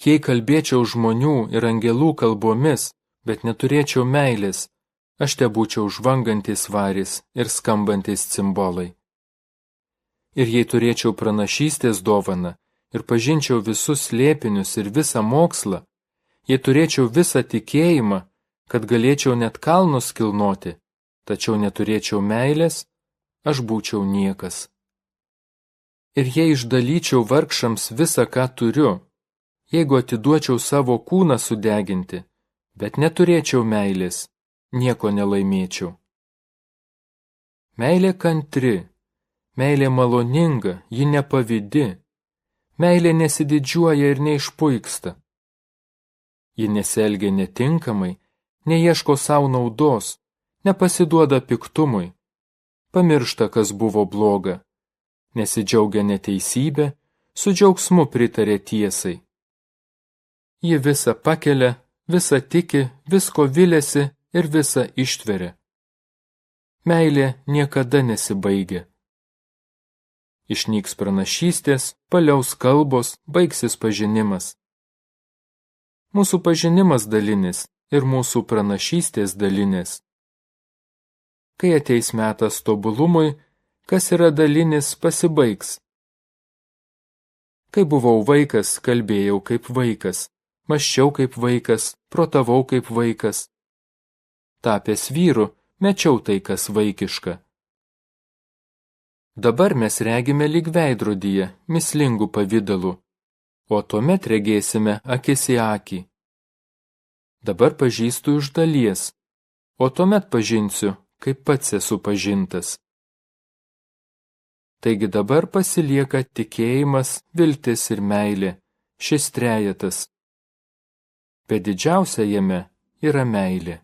Jei kalbėčiau žmonių ir angelų kalbomis, bet neturėčiau meilės, aš tebūčiau žvangantis varis ir skambantis cimbolai. Ir jei turėčiau pranašystės dovaną ir pažinčiau visus slėpinius ir visą mokslą, jei turėčiau visą tikėjimą, kad galėčiau net kalnus kilnoti, tačiau neturėčiau meilės, aš būčiau niekas. Ir jei išdalyčiau vargšams visą, ką turiu, jeigu atiduočiau savo kūną sudeginti, bet neturėčiau meilės, nieko nelaimėčiau. Meilė kantri, meilė maloninga, ji nepavydi, meilė nesididžiuoja ir neišpuiksta. Ji nesielgia netinkamai, neieško savo naudos, nepasiduoda piktumui, pamiršta, kas buvo bloga, nesidžiaugia neteisybė, su džiaugsmu pritarė tiesai. Ji visą pakelia, visą tiki, visko viliasi ir visą ištveria. Meilė niekada nesibaigia. Išnyks pranašystės, paliaus kalbos, baigsis pažinimas. Mūsų pažinimas dalinis ir mūsų pranašystės dalinės. Kai ateis metas tobulumui, kas yra dalinis, pasibaigs. Kai buvau vaikas, kalbėjau kaip vaikas, mąsčiau kaip vaikas, protavau kaip vaikas. Tapęs vyru, mečiau tai, kas vaikiška. Dabar mes regime lyg veidrodyje, mislingų pavidalu, o tuomet regėsime akis į akį. Dabar pažįstu iš dalies, o tuomet pažinsiu, kaip pats esu pažintas. Taigi dabar pasilieka tikėjimas, viltis ir meilė, šis trejetas. Bet didžiausia jame yra meilė.